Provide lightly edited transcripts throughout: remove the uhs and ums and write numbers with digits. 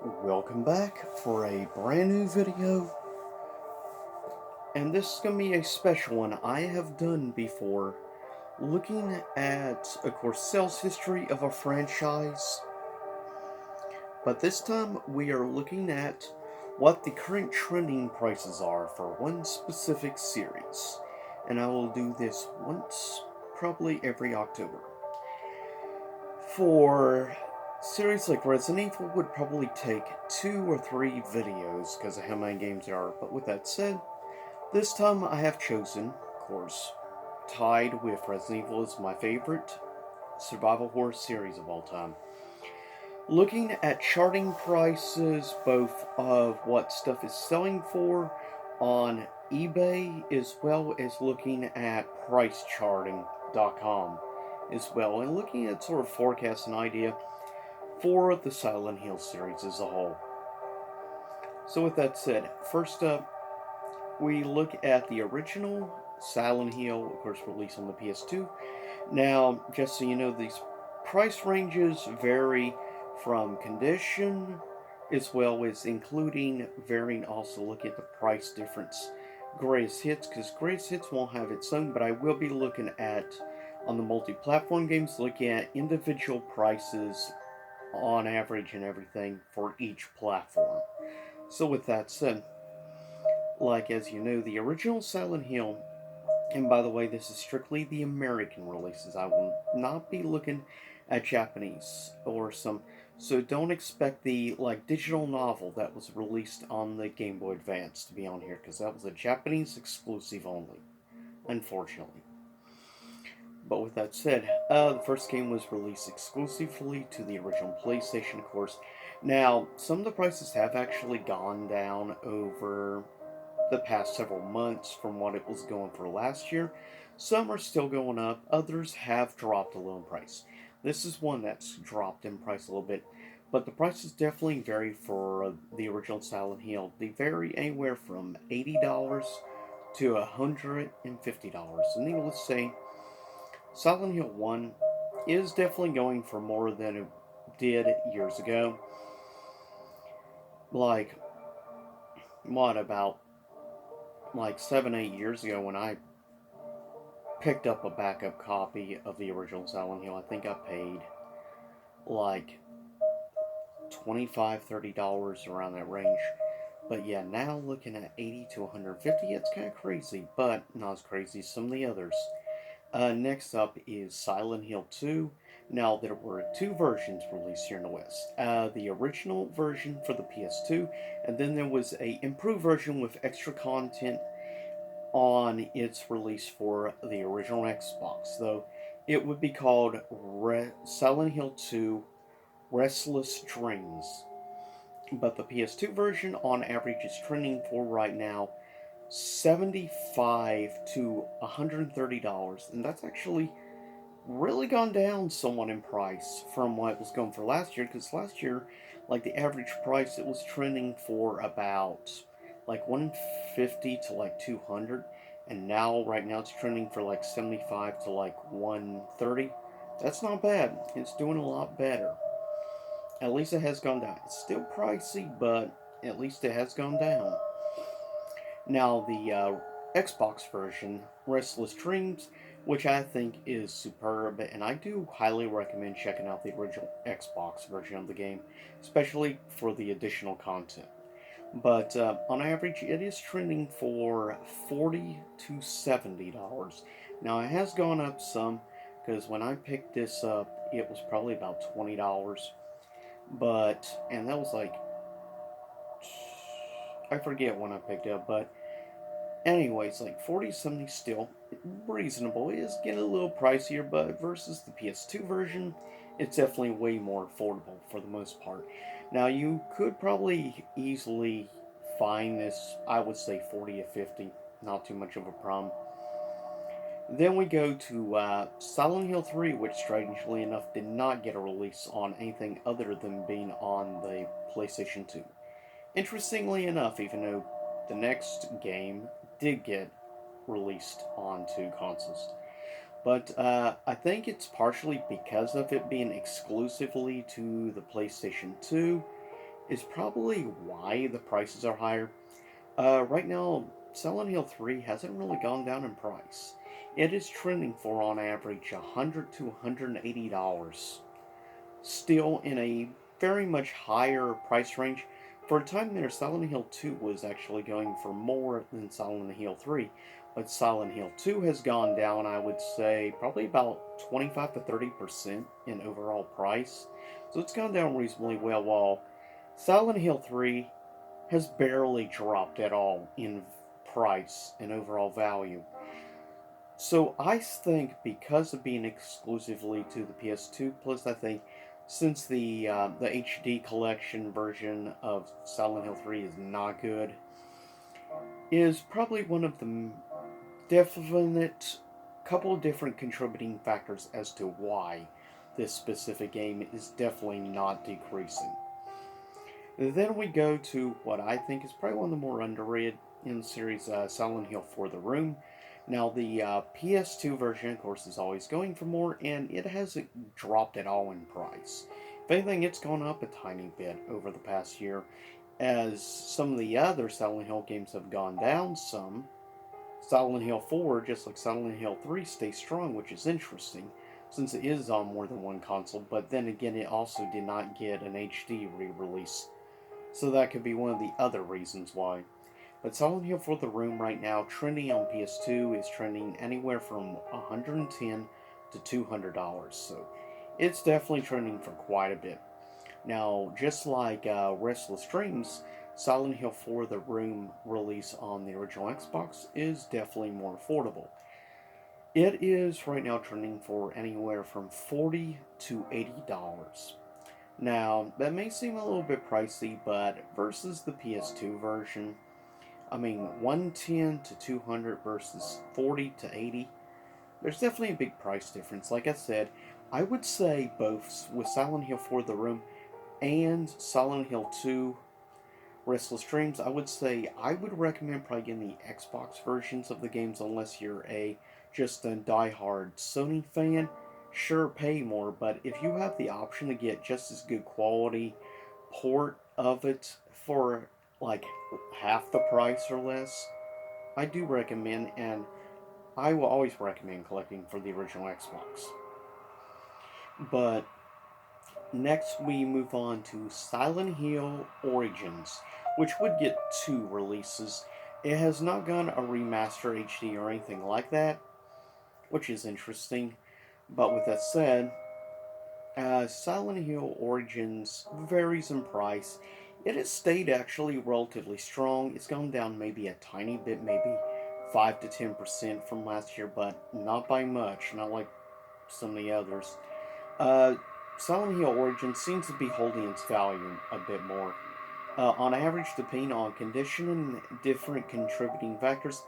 Welcome back for a brand new video, and this is going to be a special one I have done before, looking at, of course, sales history of a franchise, but this time we are looking at what the current trending prices are for one specific series, and I will do this once, probably every October. For series like Resident Evil would probably take 2 or 3 videos because of how many games there are, but with that said, this time I have chosen, of course, tied with Resident Evil as my favorite survival horror series of all time. Looking at charting prices, both of what stuff is selling for on eBay, as well as looking at pricecharting.com as well, and looking at sort of forecast and idea for the Silent Hill series as a whole. So with that said, first up, we look at the original Silent Hill, of course, released on the PS2. Now, just so you know, these price ranges vary from condition, as well as including varying also looking at the price difference. Greatest Hits, because Greatest Hits won't have its own, but I will be looking at, on the multi-platform games, looking at individual prices on average and everything for each platform. So with that said, like as you know, the original Silent Hill, and by the way, this is strictly the American releases. I will not be looking at Japanese or some, so don't expect the digital novel that was released on the Game Boy Advance to be on here, because that was a Japanese exclusive only, unfortunately. But with that said, the first game was released exclusively to the original PlayStation, of course. Now, some of the prices have actually gone down over the past several months from what it was going for last year. Some are still going up, others have dropped a little in price. This is one that's dropped in price a little bit, but the prices definitely vary for the original Silent Hill. They vary anywhere from $80 to $150. And needless to say, Silent Hill 1 is definitely going for more than it did years ago. Like, what, about 7-8 years ago when I picked up a backup copy of the original Silent Hill. I think I paid like $25-$30 around that range. But yeah, now looking at 80 to 150, it's kind of crazy, but not as crazy as some of the others. Next up is Silent Hill 2. Now, there were 2 versions released here in the West. The original version for the PS2, and then there was a improved version with extra content on its release for the original Xbox, though it would be called Silent Hill 2 Restless Dreams. But the PS2 version on average is trending for right now $75 to $130, and that's actually really gone down somewhat in price from what it was going for last year, because last year, the average price, it was trending for about 150 to 200, and now right now it's trending for 75 to 130. That's not bad. It's doing a lot better. At least it has gone down. It's still pricey, but at least it has gone down. Now, the Xbox version, Restless Dreams, which I think is superb, and I do highly recommend checking out the original Xbox version of the game, especially for the additional content. But on average, it is trending for $40 to $70. Now, it has gone up some, because when I picked this up, it was probably about $20. And that was I forget when I picked it up, but anyways, 40 70 still reasonable. It is getting a little pricier, but versus the PS2 version, it's definitely way more affordable for the most part. Now, you could probably easily find this, I would say 40 to 50, not too much of a problem. Then we go to Silent Hill 3, which strangely enough did not get a release on anything other than being on the PlayStation 2. Interestingly enough, even though the next game did get released onto consoles. But I think it's partially because of it being exclusively to the PlayStation 2, is probably why the prices are higher. Right now, Silent Hill 3 hasn't really gone down in price. It is trending for on average $100 to $180, still in a very much higher price range. For a time there, Silent Hill 2 was actually going for more than Silent Hill 3, but Silent Hill 2 has gone down, I would say, probably about 25 to 30% in overall price. So it's gone down reasonably well, while Silent Hill 3 has barely dropped at all in price and overall value. So I think because of being exclusively to the PS2, plus I think since the HD collection version of Silent Hill 3 is not good, is probably one of the definite couple different contributing factors as to why this specific game is definitely not decreasing. Then we go to what I think is probably one of the more underrated in the series, Silent Hill for the Room. Now, the PS2 version, of course, is always going for more, and it hasn't dropped at all in price. If anything, it's gone up a tiny bit over the past year, as some of the other Silent Hill games have gone down some. Silent Hill 4, just like Silent Hill 3, stays strong, which is interesting, since it is on more than one console, but then again, it also did not get an HD re-release, so that could be one of the other reasons why. But Silent Hill for the Room right now, trending on PS2, is trending anywhere from $110 to $200. So it's definitely trending for quite a bit. Now, just like Restless Dreams, Silent Hill for the Room release on the original Xbox is definitely more affordable. It is right now trending for anywhere from $40 to $80. Now, that may seem a little bit pricey, but versus the PS2 version, I mean, 110 to 200 versus 40 to 80, there's definitely a big price difference. Like I said, I would say both with Silent Hill for the Room and Silent Hill 2 Restless Dreams, I would say I would recommend probably getting the Xbox versions of the games unless you're just a diehard Sony fan. Sure, pay more, but if you have the option to get just as good quality port of it for like half the price or less, I do recommend, and I will always recommend collecting for the original Xbox. But next, we move on to Silent Hill Origins, which would get two releases. It has not gotten a remaster HD or anything like that, which is interesting. But with that said, Silent Hill Origins varies in price. It has stayed actually relatively strong. It's gone down maybe a tiny bit, maybe 5 to 10% from last year, but not by much, not like some of the others. Uh, Silent Hill Origins seems to be holding its value a bit more. On average, depending on condition and different contributing factors,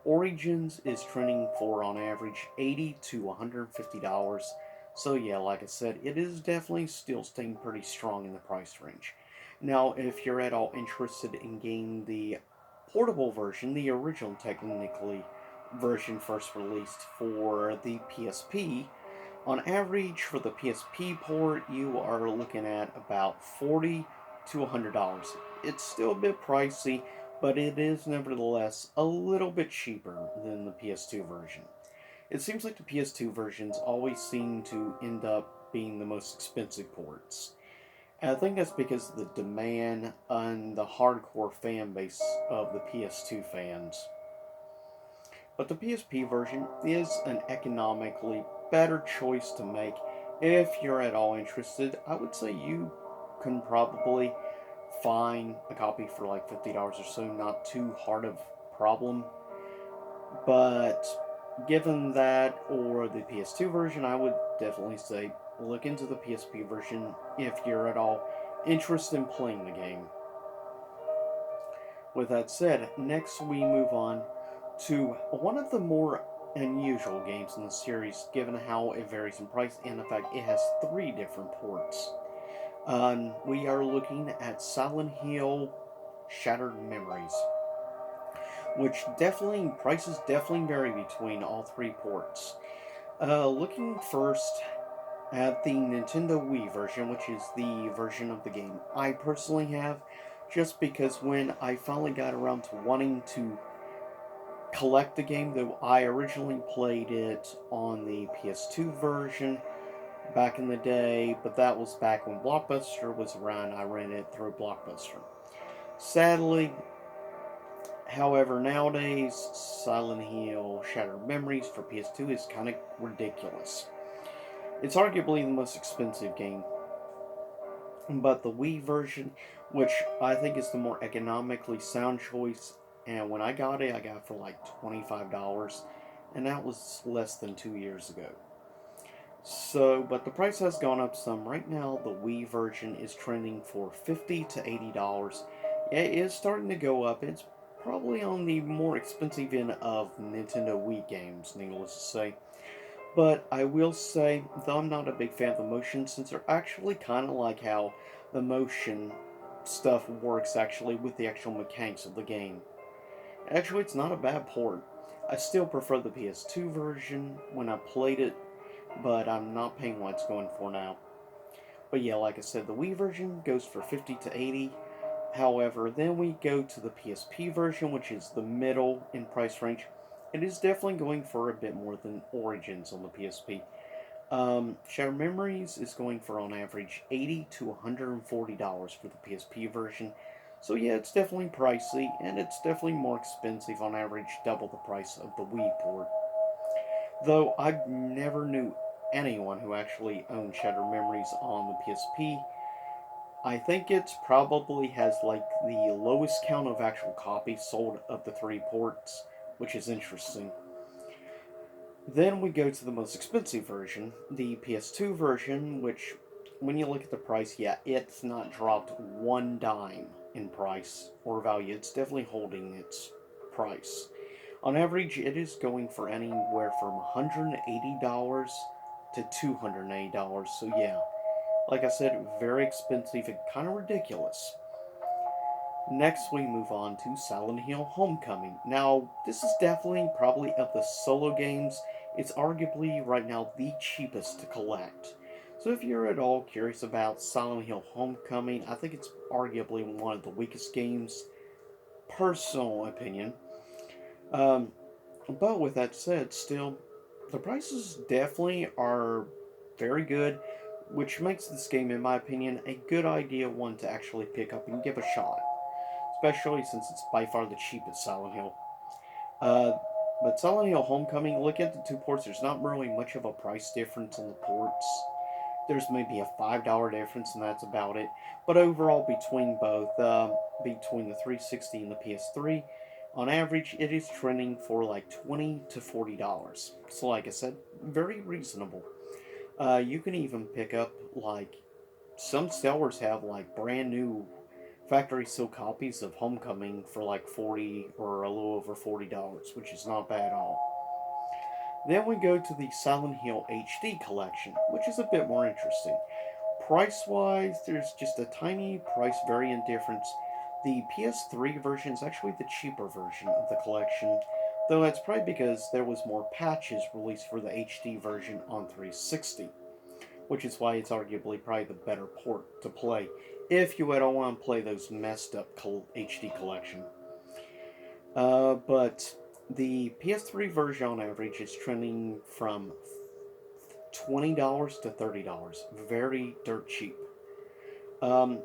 Origins is trending for on average $80 to $150. So yeah, like I said, it is definitely still staying pretty strong in the price range. Now, if you're at all interested in getting the portable version, the original technically version first released for the PSP, on average for the PSP port, you are looking at about $40 to $100. It's still a bit pricey, but it is nevertheless a little bit cheaper than the PS2 version. It seems like the PS2 versions always seem to end up being the most expensive ports. And I think that's because of the demand and the hardcore fan base of the PS2 fans. But the PSP version is an economically better choice to make if you're at all interested. I would say you can probably find a copy for like $50 or so, not too hard of a problem. But given that or the PS2 version, I would definitely say look into the PSP version if you're at all interested in playing the game. With that said, next we move on to one of the more unusual games in the series, given how it varies in price and the fact it has three different ports. We are looking at Silent Hill Shattered Memories, which definitely, prices definitely vary between all three ports. Looking first at the Nintendo Wii version, which is the version of the game I personally have, just because when I finally got around to wanting to collect the game, though I originally played it on the PS2 version back in the day, but that was back when Blockbuster was around. I rented it through Blockbuster. Sadly, however, nowadays, Silent Hill Shattered Memories for PS2 is kind of ridiculous. It's arguably the most expensive game, but the Wii version, which I think is the more economically sound choice, and when I got it for like $25, and that was less than 2 years ago. So, but the price has gone up some. Right now, the Wii version is trending for $50 to $80. It is starting to go up. It's probably on the more expensive end of Nintendo Wii games, needless to say. But I will say, though I'm not a big fan of the motion sensor, actually kind of like how the motion stuff works actually with the actual mechanics of the game. Actually, it's not a bad port. I still prefer the PS2 version when I played it, but I'm not paying what it's going for now. But yeah, like I said, the Wii version goes for 50 to 80. However, then we go to the PSP version, which is the middle in price range. It is definitely going for a bit more than Origins on the PSP. Shattered Memories is going for on average $80 to $140 for the PSP version. So yeah, it's definitely pricey, and it's definitely more expensive on average, double the price of the Wii port. Though I never knew anyone who actually owned Shattered Memories on the PSP. I think it probably has like the lowest count of actual copies sold of the three ports, which is interesting. Then we go to the most expensive version, the PS2 version, which, when you look at the price, yeah, it's not dropped one dime in price or value. It's definitely holding its price. On average, it is going for anywhere from $180 to $280. So, yeah, like I said, very expensive and kind of ridiculous. Next, we move on to Silent Hill Homecoming. Now, this is definitely, probably of the solo games, it's arguably right now the cheapest to collect. So, if you're at all curious about Silent Hill Homecoming, I think it's arguably one of the weakest games, personal opinion. Um, but with that said, still, the prices definitely are very good, which makes this game, in my opinion, a good idea one to actually pick up and give a shot, especially since it's by far the cheapest Silent Hill. Uh, but Silent Hill Homecoming, look at the two ports. There's not really much of a price difference on the ports. There's maybe a $5 difference, and that's about it. But overall, between both, between the 360 and the PS3, on average, it is trending for like $20 to $40. So, like I said, very reasonable. You can even pick up like some sellers have like brand new factory sealed copies of Homecoming for like 40 or a little over $40, which is not bad at all. Then we go to the Silent Hill HD collection, which is a bit more interesting. Price wise, there's just a tiny price variant difference. The PS3 version is actually the cheaper version of the collection, though that's probably because there was more patches released for the HD version on 360, which is why it's arguably probably the better port to play if you don't want to play those messed up HD collection. But the PS3 version on average is trending from $20 to $30, very dirt cheap. Um,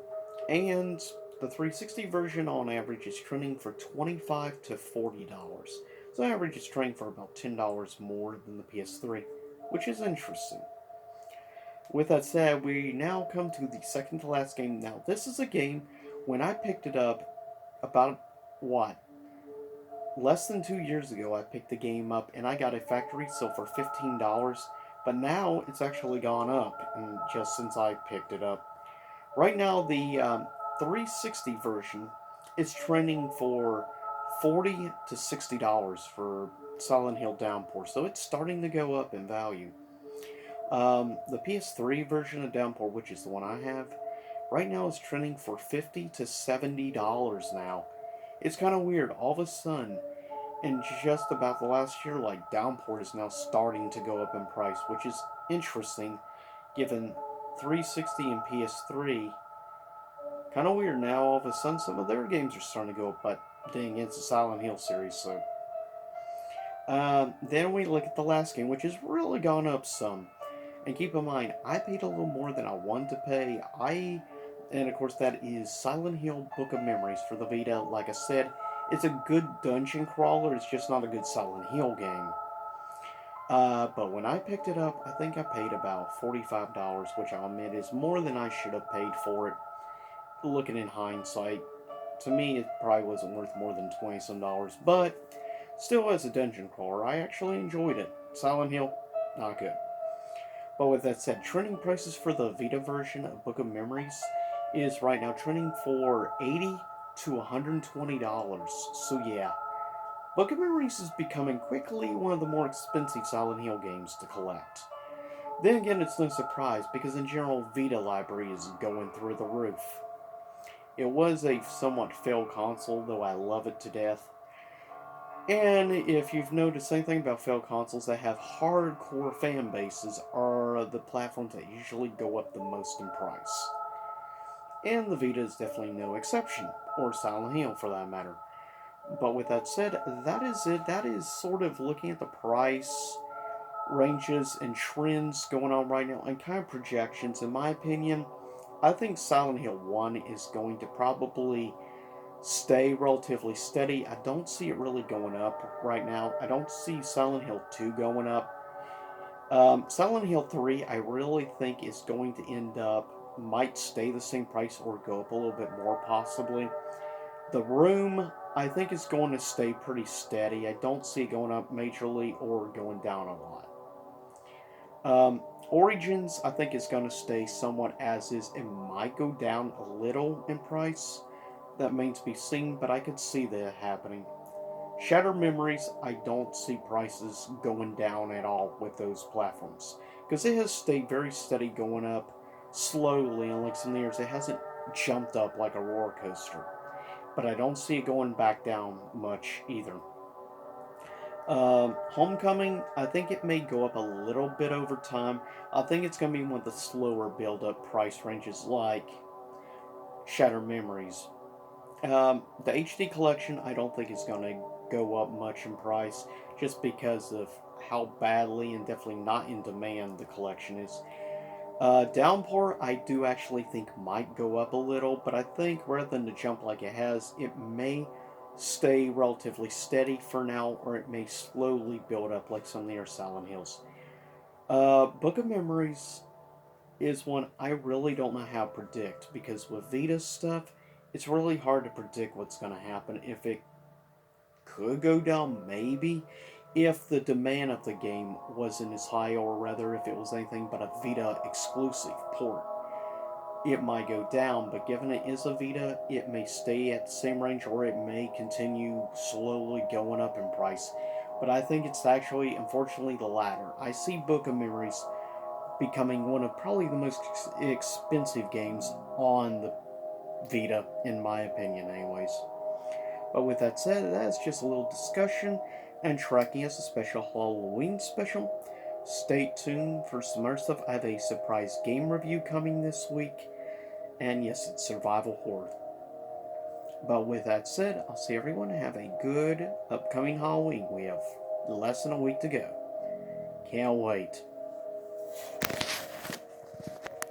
and the 360 version on average is trending for $25 to $40. So average is trending for about $10 more than the PS3, which is interesting. With that said, we now come to the second to last game. Now, this is a game, when I picked it up about, what, less than 2 years ago, I picked the game up and I got a factory sale for $15, but now it's actually gone up and just since I picked it up. Right now, the 360 version is trending for $40 to $60 for Silent Hill Downpour, so it's starting to go up in value. The PS3 version of Downpour, which is the one I have, right now is trending for $50 to $70 now. It's kind of weird. All of a sudden, in just about the last year, like Downpour is now starting to go up in price, which is interesting. given 360 and PS3. Kind of weird now, all of a sudden some of their games are starting to go up, but dang, it's a Silent Hill series, so. Then we look at the last game, which has really gone up some. And keep in mind, I paid a little more than I wanted to pay. And of course, that is Silent Hill Book of Memories for the Vita. Like I said, it's a good dungeon crawler, it's just not a good Silent Hill game. But when I picked it up, I think I paid about $45, which I'll admit is more than I should have paid for it. Looking in hindsight, to me, it probably wasn't worth more than 20 some dollars, but still, as a dungeon crawler, I actually enjoyed it. Silent Hill, not good. But with that said, trending prices for the Vita version of Book of Memories is right now trending for $80 to $120. So yeah, Book of Memories is becoming quickly one of the more expensive Silent Hill games to collect. Then again, it's no surprise because in general, Vita library is going through the roof. It was a somewhat failed console, though I love it to death. And if you've noticed anything about failed consoles that have hardcore fan bases are the platforms that usually go up the most in price. And the Vita is definitely no exception, or Silent Hill for that matter. But with that said, that is it. That is sort of looking at the price ranges and trends going on right now and kind of projections. In my opinion, I think Silent Hill 1 is going to probably stay relatively steady. I don't see it really going up right now. I don't see Silent Hill 2 going up. Silent Hill 3, I really think is going to end up, might stay the same price or go up a little bit more possibly. The Room, I think is going to stay pretty steady. I don't see it going up majorly or going down a lot. Origins, I think is going to stay somewhat as is. It might go down a little in price. That remains to be seen, but I could see that happening. Shattered Memories, I don't see prices going down at all with those platforms. Because it has stayed very steady going up slowly, and like some years, it hasn't jumped up like a roller coaster. But I don't see it going back down much either. Homecoming, I think it may go up a little bit over time. I think it's going to be one of the slower build up price ranges like Shattered Memories. The HD collection, I don't think is going to go up much in price just because of how badly and definitely not in demand the collection is. Downpour, I do actually think might go up a little, but I think rather than to jump like it has, it may stay relatively steady for now, or it may slowly build up like some of the other Silent Hills. Book of Memories is one I really don't know how to predict because with Vita stuff, it's really hard to predict what's going to happen. If it could go down, maybe, if the demand of the game wasn't as high, or rather, if it was anything but a Vita exclusive port, it might go down. But given it is a Vita, it may stay at the same range, or it may continue slowly going up in price. But I think it's actually, unfortunately, the latter. I see Book of Memories becoming one of probably the most expensive games on the Vita, in my opinion, anyways. But with that said, that's just a little discussion and tracking as a special Halloween special. Stay tuned for some more stuff. I have a surprise game review coming this week, and yes, it's survival horror. But with that said, I'll see everyone. Have a good upcoming Halloween. We have less than a week to go. Can't wait.